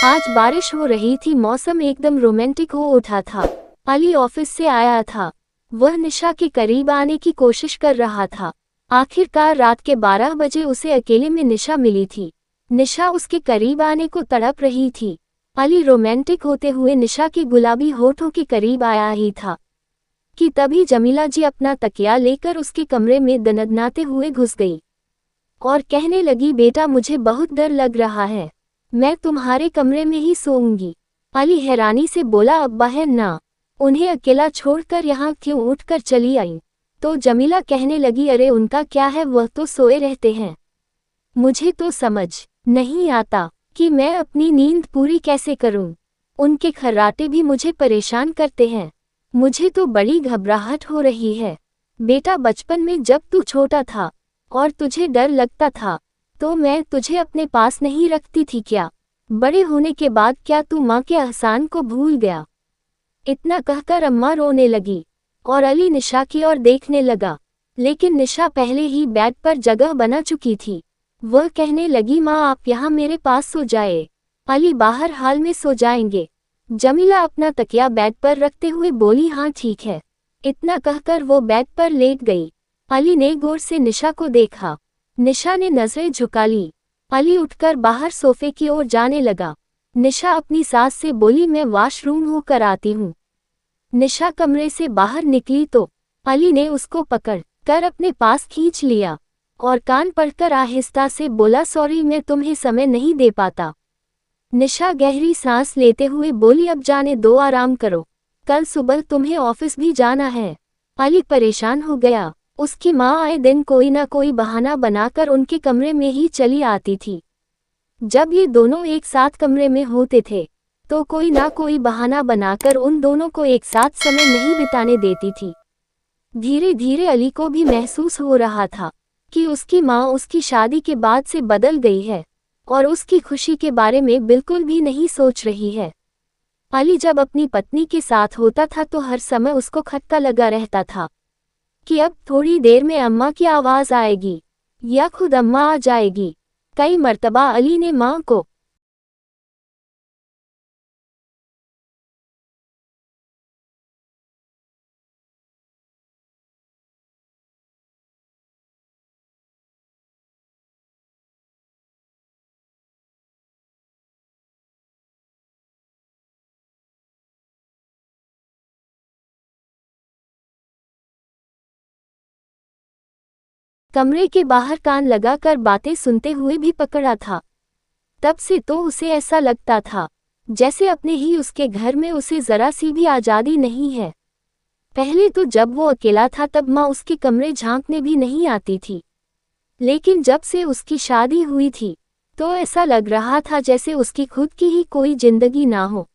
आज बारिश हो रही थी, मौसम एकदम रोमांटिक हो उठा था। अली ऑफिस से आया था। वह निशा के करीब आने की कोशिश कर रहा था। आखिरकार रात के 12 बजे उसे अकेले में निशा मिली थी। निशा उसके करीब आने को तड़प रही थी। अली रोमांटिक होते हुए निशा के गुलाबी होठों के करीब आया ही था कि तभी जमीला जी अपना तकिया लेकर उसके कमरे में दनदनाते हुए घुस गई और कहने लगी, बेटा मुझे बहुत डर लग रहा है, मैं तुम्हारे कमरे में ही सोऊंगी। अली हैरानी से बोला, अब्बा है ना, उन्हें अकेला छोड़कर यहाँ क्यों उठकर चली आई? तो जमीला कहने लगी, अरे उनका क्या है, वह तो सोए रहते हैं। मुझे तो समझ नहीं आता कि मैं अपनी नींद पूरी कैसे करूं। उनके खर्राटे भी मुझे परेशान करते हैं। मुझे तो बड़ी घबराहट हो रही है। बेटा बचपन में जब तू छोटा था और तुझे डर लगता था तो मैं तुझे अपने पास नहीं रखती थी क्या? बड़े होने के बाद क्या तू माँ के एहसान को भूल गया? इतना कहकर अम्मा रोने लगी और अली निशा की ओर देखने लगा, लेकिन निशा पहले ही बेड पर जगह बना चुकी थी। वह कहने लगी, माँ आप यहाँ मेरे पास सो जाए, अली बाहर हाल में सो जाएंगे। जमीला अपना तकिया बेड पर रखते हुए बोली, हाँ ठीक है। इतना कहकर वो बेड पर लेट गई। अली ने गौर से निशा को देखा। निशा ने नजरें झुका ली। अली उठकर बाहर सोफे की ओर जाने लगा। निशा अपनी सास से बोली, मैं वॉशरूम होकर आती हूँ। निशा कमरे से बाहर निकली तो अली ने उसको पकड़ कर अपने पास खींच लिया और कान पकड़कर आहिस्ता से बोला, सॉरी मैं तुम्हें समय नहीं दे पाता। निशा गहरी सांस लेते हुए बोली, अब जाने दो, आराम करो, कल सुबह तुम्हें ऑफिस भी जाना है। अली परेशान हो गया। उसकी माँ आए दिन कोई ना कोई बहाना बनाकर उनके कमरे में ही चली आती थी। जब ये दोनों एक साथ कमरे में होते थे तो कोई ना कोई बहाना बनाकर उन दोनों को एक साथ समय नहीं बिताने देती थी। धीरे धीरे अली को भी महसूस हो रहा था कि उसकी माँ उसकी शादी के बाद से बदल गई है और उसकी खुशी के बारे में बिल्कुल भी नहीं सोच रही है। अली जब अपनी पत्नी के साथ होता था तो हर समय उसको खटका लगा रहता था कि अब थोड़ी देर में अम्मा की आवाज़ आएगी या खुद अम्मा आ जाएगी। कई मर्तबा अली ने माँ को कमरे के बाहर कान लगाकर बातें सुनते हुए भी पकड़ा था। तब से तो उसे ऐसा लगता था जैसे अपने ही उसके घर में उसे जरा सी भी आज़ादी नहीं है। पहले तो जब वो अकेला था तब माँ उसके कमरे झांकने भी नहीं आती थी, लेकिन जब से उसकी शादी हुई थी तो ऐसा लग रहा था जैसे उसकी खुद की ही कोई जिंदगी ना हो।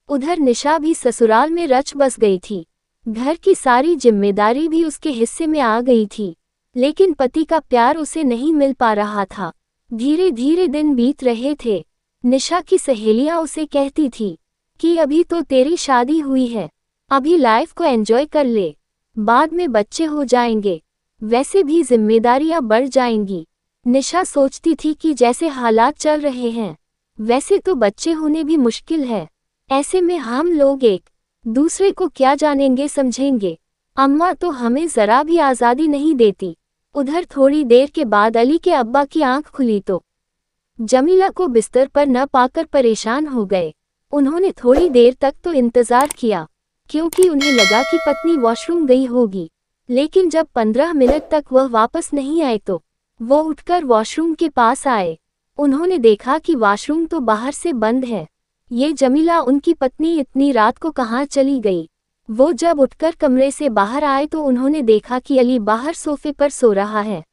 उधर निशा भी ससुराल में रच बस गई थी। घर की सारी जिम्मेदारी भी उसके हिस्से में आ गई थी, लेकिन पति का प्यार उसे नहीं मिल पा रहा था। धीरे धीरे दिन बीत रहे थे। निशा की सहेलियां उसे कहती थी कि अभी तो तेरी शादी हुई है, अभी लाइफ को एंजॉय कर ले, बाद में बच्चे हो जाएंगे, वैसे भी जिम्मेदारियां बढ़ जाएंगी। निशा सोचती थी कि जैसे हालात चल रहे हैं वैसे तो बच्चे होने भी मुश्किल है। ऐसे में हम लोग एक दूसरे को क्या जानेंगे समझेंगे। अम्मा तो हमें जरा भी आज़ादी नहीं देती। उधर थोड़ी देर के बाद अली के अब्बा की आंख खुली तो जमीला को बिस्तर पर न पाकर परेशान हो गए। उन्होंने थोड़ी देर तक तो इंतजार किया क्योंकि उन्हें लगा कि पत्नी वॉशरूम गई होगी, लेकिन जब 15 मिनट तक वह वापस नहीं आए तो वो उठकर वॉशरूम के पास आए। उन्होंने देखा कि वॉशरूम तो बाहर से बंद है। ये जमीला उनकी पत्नी इतनी रात को कहाँ चली गई? वो जब उठकर कमरे से बाहर आए तो उन्होंने देखा कि अली बाहर सोफे पर सो रहा है।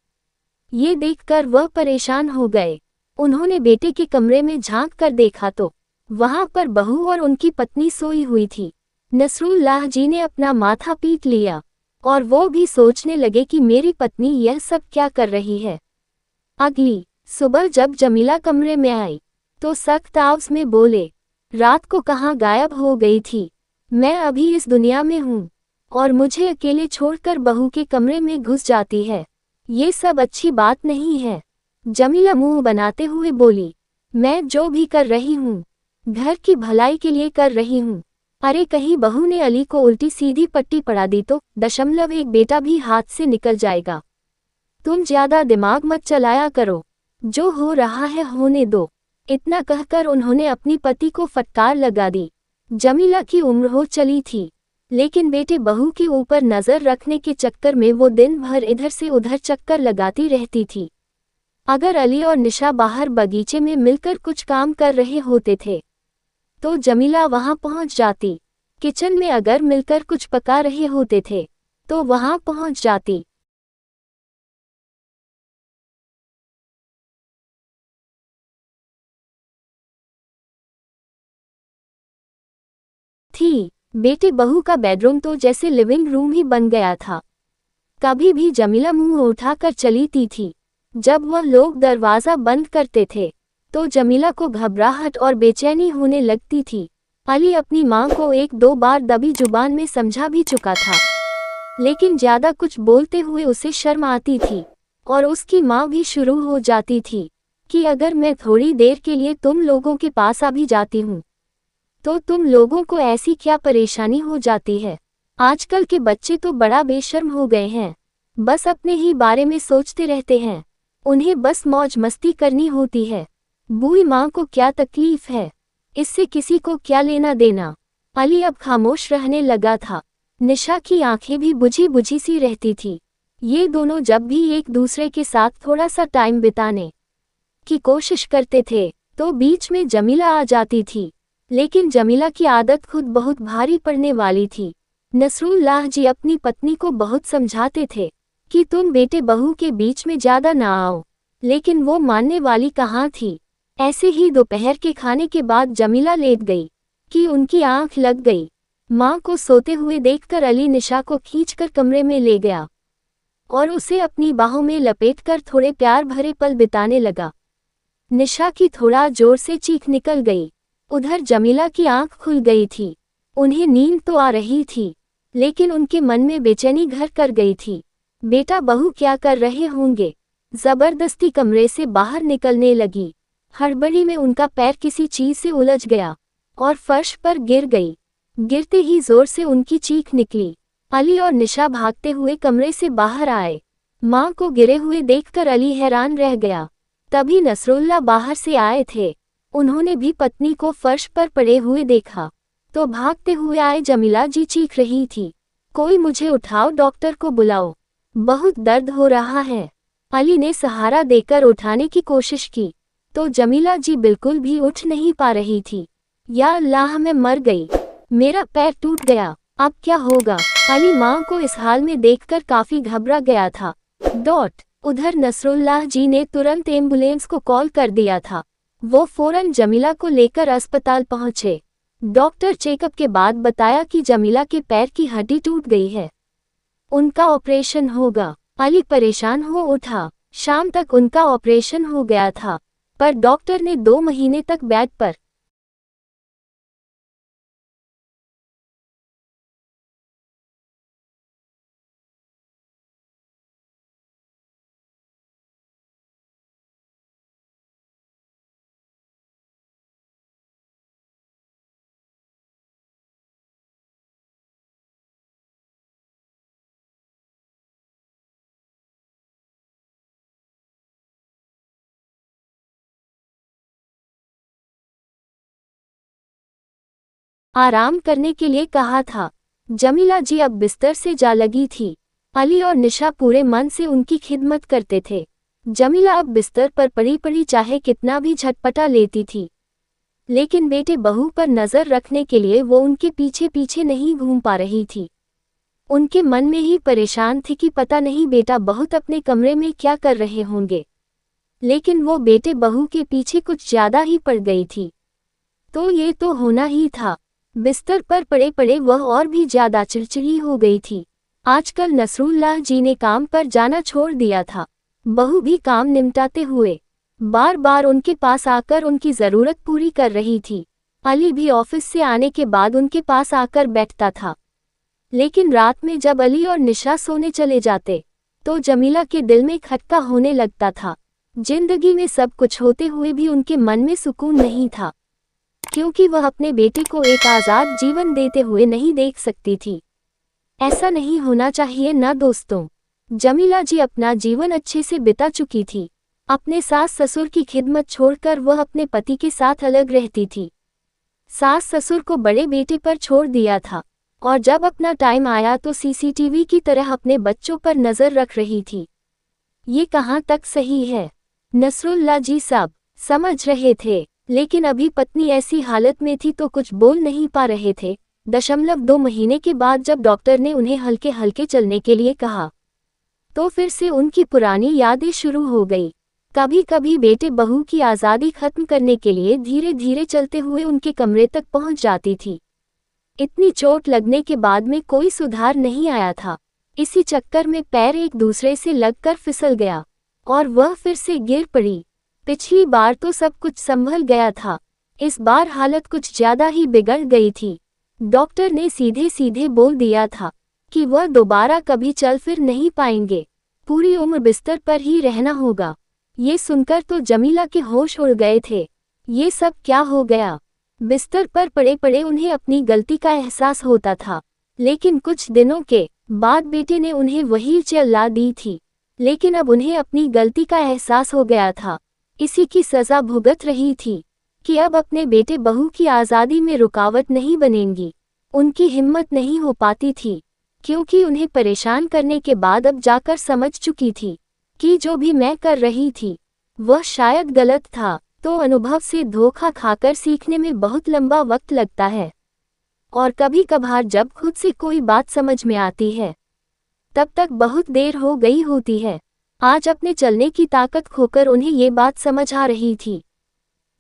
ये देखकर वह परेशान हो गए। उन्होंने बेटे के कमरे में झांक कर देखा तो वहां पर बहू और उनकी पत्नी सोई हुई थी। नसरुल्लाह जी ने अपना माथा पीट लिया और वो भी सोचने लगे कि मेरी पत्नी यह सब क्या कर रही है। अगली सुबह जब जमीला कमरे में आई तो सख्त आवाज में बोले, रात को कहाँ गायब हो गई थी? मैं अभी इस दुनिया में हूँ और मुझे अकेले छोड़कर बहू के कमरे में घुस जाती है, ये सब अच्छी बात नहीं है। जमीला मुंह बनाते हुए बोली, मैं जो भी कर रही हूँ घर की भलाई के लिए कर रही हूँ। अरे कहीं बहू ने अली को उल्टी सीधी पट्टी पड़ा दी तो 1 बेटा भी हाथ से निकल जाएगा। तुम ज्यादा दिमाग मत चलाया करो, जो हो रहा है होने दो। इतना कहकर उन्होंने अपनी पति को फटकार लगा दी। जमीला की उम्र हो चली थी, लेकिन बेटे बहू के ऊपर नजर रखने के चक्कर में वो दिन भर इधर से उधर चक्कर लगाती रहती थी। अगर अली और निशा बाहर बगीचे में मिलकर कुछ काम कर रहे होते थे तो जमीला वहां पहुंच जाती। किचन में अगर मिलकर कुछ पका रहे होते थे तो वहां पहुंच जाती। बेटे बहू का बेडरूम तो जैसे लिविंग रूम ही बन गया था। कभी भी जमीला मुंह उठाकर चलीती थी। जब वह लोग दरवाजा बंद करते थे तो जमीला को घबराहट और बेचैनी होने लगती थी। अली अपनी मां को 1-2 बार दबी जुबान में समझा भी चुका था, लेकिन ज्यादा कुछ बोलते हुए उसे शर्म आती थी और उसकी मां भी शुरू हो जाती थी कि अगर मैं थोड़ी देर के लिए तुम लोगों के पास आ भी जाती हूँ तो तुम लोगों को ऐसी क्या परेशानी हो जाती है। आजकल के बच्चे तो बड़ा बेशर्म हो गए हैं, बस अपने ही बारे में सोचते रहते हैं। उन्हें बस मौज मस्ती करनी होती है। बूढ़ी माँ को क्या तकलीफ है, इससे किसी को क्या लेना देना। अली अब खामोश रहने लगा था। निशा की आंखें भी बुझी बुझी सी रहती थी। ये दोनों जब भी एक दूसरे के साथ थोड़ा सा टाइम बिताने की कोशिश करते थे तो बीच में जमीला आ जाती थी, लेकिन जमीला की आदत खुद बहुत भारी पड़ने वाली थी। नसरुल्लाह जी अपनी पत्नी को बहुत समझाते थे कि तुम बेटे बहू के बीच में ज्यादा ना आओ, लेकिन वो मानने वाली कहाँ थी। ऐसे ही दोपहर के खाने के बाद जमीला लेट गई कि उनकी आंख लग गई। माँ को सोते हुए देखकर अली निशा को खींचकर कमरे में ले गया और उसे अपनी बाहों में लपेटकर थोड़े प्यार भरे पल बिताने लगा। निशा की थोड़ा जोर से चीख निकल गई। उधर जमीला की आंख खुल गई थी। उन्हें नींद तो आ रही थी, लेकिन उनके मन में बेचैनी घर कर गई थी। बेटा बहू क्या कर रहे होंगे। जबरदस्ती कमरे से बाहर निकलने लगी। हड़बड़ी में उनका पैर किसी चीज से उलझ गया और फर्श पर गिर गई। गिरते ही जोर से उनकी चीख निकली। अली और निशा भागते हुए कमरे से बाहर आए। मां को गिरे हुए देखकर अली हैरान रह गया। तभी नसरुल्लाह बाहर से आए थे। उन्होंने भी पत्नी को फर्श पर पड़े हुए देखा तो भागते हुए आए। जमीला जी चीख रही थी, कोई मुझे उठाओ, डॉक्टर को बुलाओ, बहुत दर्द हो रहा है। अली ने सहारा देकर उठाने की कोशिश की तो जमीला जी बिल्कुल भी उठ नहीं पा रही थी। या अल्लाह, मैं मर गई, मेरा पैर टूट गया, अब क्या होगा। अली मां को इस हाल में देखकर काफी घबरा गया था। उधर नसरुल्लाह जी ने तुरंत एम्बुलेंस को कॉल कर दिया था। वो फौरन जमीला को लेकर अस्पताल पहुंचे। डॉक्टर चेकअप के बाद बताया कि जमीला के पैर की हड्डी टूट गई है, उनका ऑपरेशन होगा। अली परेशान हो उठा। शाम तक उनका ऑपरेशन हो गया था, पर डॉक्टर ने 2 महीने तक बेड पर आराम करने के लिए कहा था। जमीला जी अब बिस्तर से जा लगी थी। अली और निशा पूरे मन से उनकी खिदमत करते थे। जमीला अब बिस्तर पर पड़ी पड़ी चाहे कितना भी झटपटा लेती थी, लेकिन बेटे बहू पर नजर रखने के लिए वो उनके पीछे पीछे नहीं घूम पा रही थी। उनके मन में ही परेशान थी कि पता नहीं बेटा बहुत अपने कमरे में क्या कर रहे होंगे, लेकिन वो बेटे बहू के पीछे कुछ ज्यादा ही पड़ गई थी। तो ये तो होना ही था। बिस्तर पर पड़े पड़े वह और भी ज्यादा चिड़चिड़ी हो गई थी। आजकल नसरुल्लाह जी ने काम पर जाना छोड़ दिया था। बहू भी काम निपटाते हुए बार बार उनके पास आकर उनकी जरूरत पूरी कर रही थी। अली भी ऑफिस से आने के बाद उनके पास आकर बैठता था, लेकिन रात में जब अली और निशा सोने चले जाते तो जमीला के दिल में खटका होने लगता था। जिंदगी में सब कुछ होते हुए भी उनके मन में सुकून नहीं था। क्योंकि वह अपने बेटे को एक आज़ाद जीवन देते हुए नहीं देख सकती थी। ऐसा नहीं होना चाहिए ना दोस्तों। जमीला जी अपना जीवन अच्छे से बिता चुकी थी। अपने सास ससुर की खिदमत छोड़कर वह अपने पति के साथ अलग रहती थी। सास ससुर को बड़े बेटे पर छोड़ दिया था और जब अपना टाइम आया तो सीसीटीवी की तरह अपने बच्चों पर नजर रख रही थी। ये कहाँ तक सही है? नसरुल्ला जी साहब समझ रहे थे, लेकिन अभी पत्नी ऐसी हालत में थी तो कुछ बोल नहीं पा रहे थे। 2 महीने के बाद जब डॉक्टर ने उन्हें हल्के हल्के चलने के लिए कहा तो फिर से उनकी पुरानी यादें शुरू हो गई। कभी कभी बेटे बहू की आज़ादी खत्म करने के लिए धीरे धीरे चलते हुए उनके कमरे तक पहुंच जाती थी। इतनी चोट लगने के बाद में कोई सुधार नहीं आया था। इसी चक्कर में पैर एक दूसरे से लगकर फिसल गया और वह फिर से गिर पड़ी। पिछली बार तो सब कुछ संभल गया था, इस बार हालत कुछ ज्यादा ही बिगड़ गई थी। डॉक्टर ने सीधे सीधे बोल दिया था कि वह दोबारा कभी चल फिर नहीं पाएंगे, पूरी उम्र बिस्तर पर ही रहना होगा। ये सुनकर तो जमीला के होश उड़ गए थे। ये सब क्या हो गया? बिस्तर पर पड़े पड़े उन्हें अपनी गलती का एहसास होता था, लेकिन कुछ दिनों के बाद बेटे ने उन्हें वही चला दी थी। लेकिन अब उन्हें अपनी गलती का एहसास हो गया था, इसी की सजा भुगत रही थी कि अब अपने बेटे बहू की आज़ादी में रुकावट नहीं बनेंगी। उनकी हिम्मत नहीं हो पाती थी, क्योंकि उन्हें परेशान करने के बाद अब जाकर समझ चुकी थी कि जो भी मैं कर रही थी वह शायद गलत था। तो अनुभव से धोखा खाकर सीखने में बहुत लंबा वक्त लगता है और कभी कभार जब खुद से कोई बात समझ में आती है तब तक बहुत देर हो गई होती है। आज अपने चलने की ताकत खोकर उन्हें ये बात समझ आ रही थी,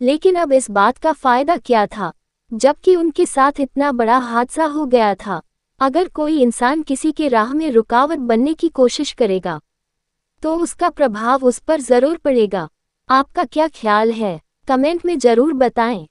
लेकिन अब इस बात का फायदा क्या था जबकि उनके साथ इतना बड़ा हादसा हो गया था। अगर कोई इंसान किसी के राह में रुकावट बनने की कोशिश करेगा तो उसका प्रभाव उस पर जरूर पड़ेगा। आपका क्या ख्याल है? कमेंट में जरूर बताएं।